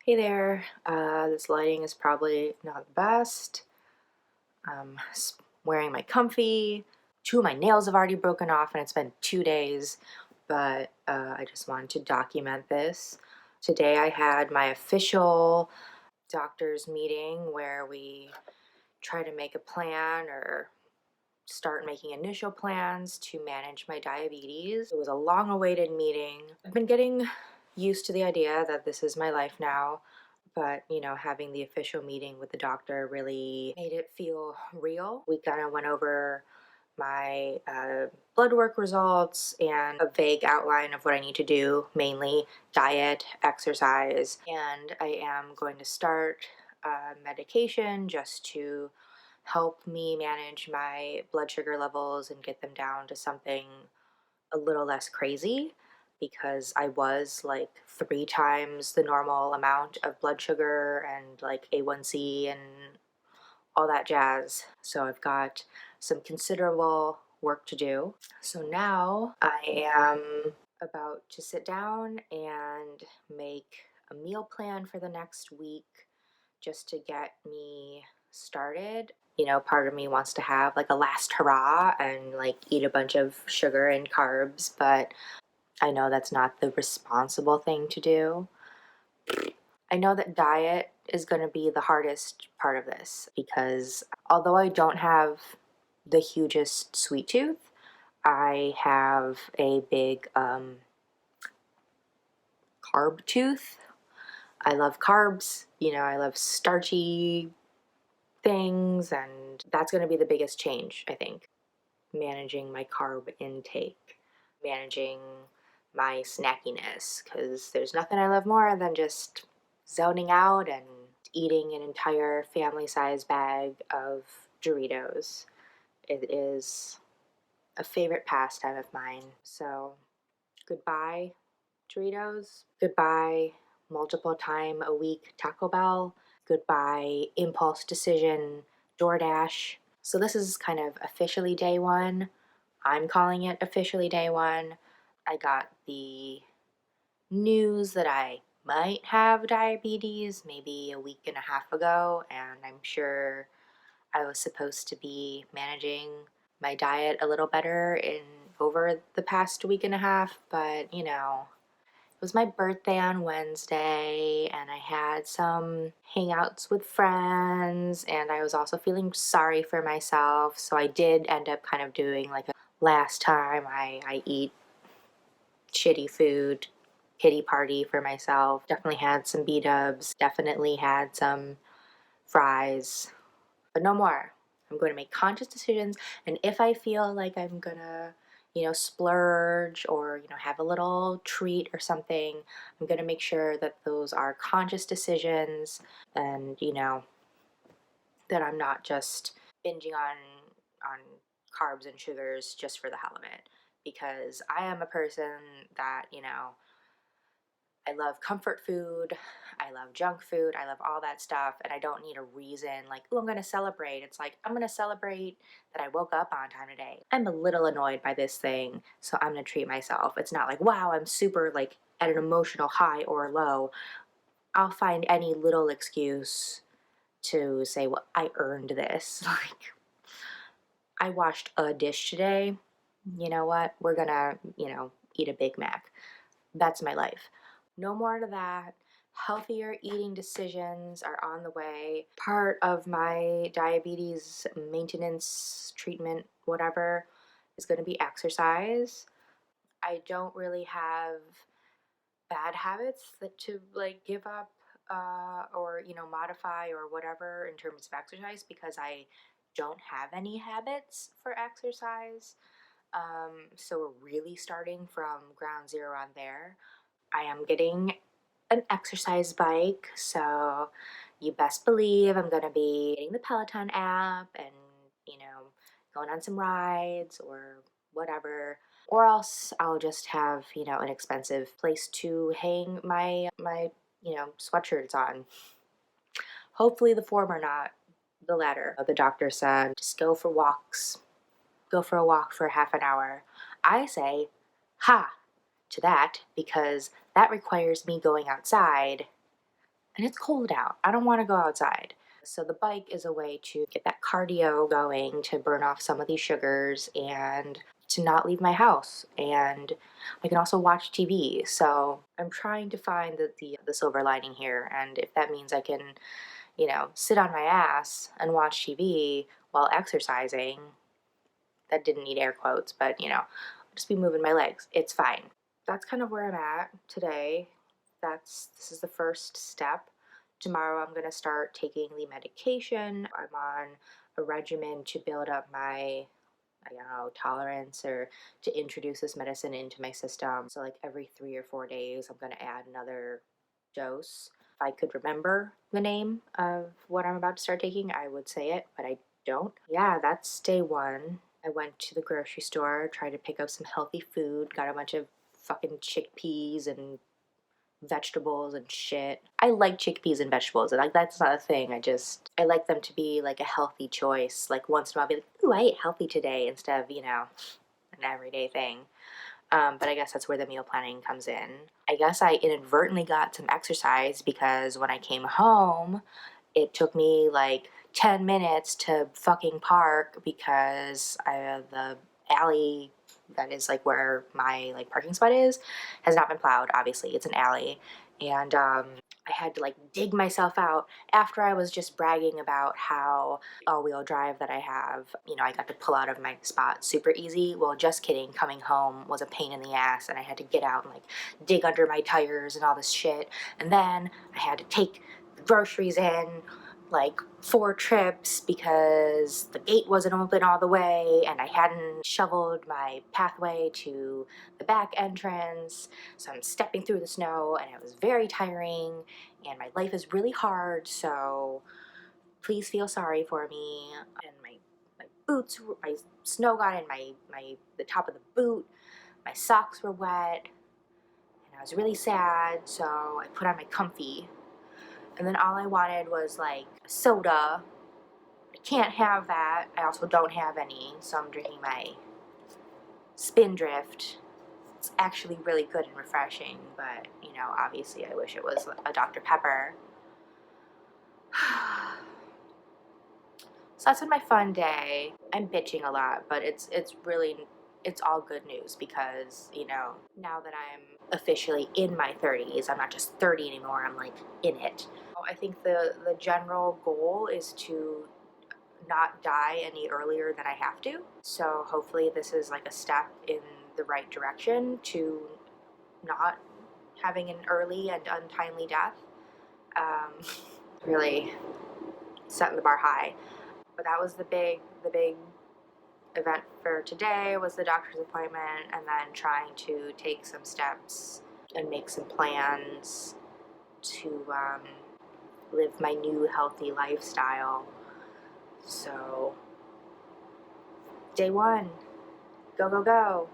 Hey there, this lighting is probably not the best. I'm wearing my comfy. Two of my nails have already broken off and it's been 2 days, but I just wanted to document this. Today I had my official doctor's meeting where we try to make a plan or start making initial plans to manage my diabetes. It was a long awaited meeting. I've been getting used to the idea that this is my life now, but having the official meeting with the doctor really made it feel real. We kind of went over my blood work results and a vague outline of what I need to do, mainly diet, exercise, and I am going to start medication just to help me manage my blood sugar levels and get them down to something a little less crazy because I was like 3 times the normal amount of blood sugar and like A1C and all that jazz. So I've got some considerable work to do. So now I am about to sit down and make a meal plan for the next week just to get me started. Part of me wants to have like a last hurrah and like eat a bunch of sugar and carbs, but I know that's not the responsible thing to do. I know that diet is going to be the hardest part of this because although I don't have the hugest sweet tooth, I have a big carb tooth. I love carbs, I love starchy things, and that's going to be the biggest change, I think. Managing my carb intake, managing my snackiness, because there's nothing I love more than just zoning out and eating an entire family size bag of Doritos. It is a favorite pastime of mine. So, goodbye, Doritos. Goodbye, multiple time a week Taco Bell. Goodbye, impulse decision DoorDash. So, this is kind of officially day one. I'm calling it officially day one. I got the news that I might have diabetes maybe a week and a half ago, and I'm sure I was supposed to be managing my diet a little better in over the past week and a half, but it was my birthday on Wednesday, and I had some hangouts with friends, and I was also feeling sorry for myself. So I did end up kind of doing like a last time I eat shitty food pity party for myself. Definitely had some B-dubs, definitely had some fries, but no more. I'm going to make conscious decisions, and if I feel like I'm gonna splurge or have a little treat or something, I'm going to make sure that those are conscious decisions, and that I'm not just binging on carbs and sugars just for the hell of it, because I am a person that I love comfort food. I love junk food. I love all that stuff. And I don't need a reason like, oh, I'm going to celebrate. It's like, I'm going to celebrate that I woke up on time today. I'm a little annoyed by this thing, so I'm going to treat myself. It's not like, wow, I'm super like at an emotional high or low. I'll find any little excuse to say, well, I earned this. Like, I washed a dish today. You know what? We're going to, eat a Big Mac. That's my life. No more to that. Healthier eating decisions are on the way. Part of my diabetes maintenance treatment, whatever, is going to be exercise. I don't really have bad habits that to like give up or modify or whatever in terms of exercise because I don't have any habits for exercise. So we're really starting from ground zero on there. I am getting an exercise bike, so you best believe I'm gonna be getting the Peloton app and, going on some rides or whatever. Or else I'll just have, an expensive place to hang my sweatshirts on. Hopefully the former, not the latter. The doctor said just go for walks. Go for a walk for half an hour. I say, ha, to that because that requires me going outside and it's cold out. I don't want to go outside. So the bike is a way to get that cardio going, to burn off some of these sugars and to not leave my house. And I can also watch TV. So I'm trying to find the silver lining here. And if that means I can, sit on my ass and watch TV while exercising, that didn't need air quotes, but I'll just be moving my legs. It's fine. That's kind of where I'm at today. This is the first step. Tomorrow I'm going to start taking the medication. I'm on a regimen to build up my, I don't know, tolerance, or to introduce this medicine into my system. So like every 3 or 4 days, I'm going to add another dose. If I could remember the name of what I'm about to start taking, I would say it, but I don't. Yeah, that's day one. I went to the grocery store, tried to pick up some healthy food, got a bunch of fucking chickpeas and vegetables and shit. I like chickpeas and vegetables. Like, that's not a thing. I like them to be like a healthy choice. Like once in a while, I'll be like, ooh, I ate healthy today, instead of, an everyday thing. But I guess that's where the meal planning comes in. I guess I inadvertently got some exercise because when I came home, it took me like 10 minutes to fucking park because the alley that is like where my like parking spot is has not been plowed. Obviously, it's an alley, and I had to like dig myself out after I was just bragging about how all-wheel drive that I have, I got to pull out of my spot super easy. Well, just kidding. Coming home was a pain in the ass, and I had to get out and like dig under my tires and all this shit. And then I had to take the groceries in like 4 trips because the gate wasn't open all the way and I hadn't shoveled my pathway to the back entrance. So I'm stepping through the snow and it was very tiring and my life is really hard. So please feel sorry for me. And my boots, my snow got in the top of the boot. My socks were wet and I was really sad. So I put on my comfy. And then all I wanted was like a soda. I can't have that. I also don't have any, so I'm drinking my Spindrift. It's actually really good and refreshing, but obviously I wish it was a Dr. Pepper. So that's been my fun day. I'm bitching a lot, but it's all good news because, now that I'm officially in my 30s, I'm not just 30 anymore, I'm like in it. I think the general goal is to not die any earlier than I have to. So hopefully this is like a step in the right direction to not having an early and untimely death. Really setting the bar high. But that was the big event for today, was the doctor's appointment, and then trying to take some steps and make some plans to live my new healthy lifestyle. So day one, go, go, go.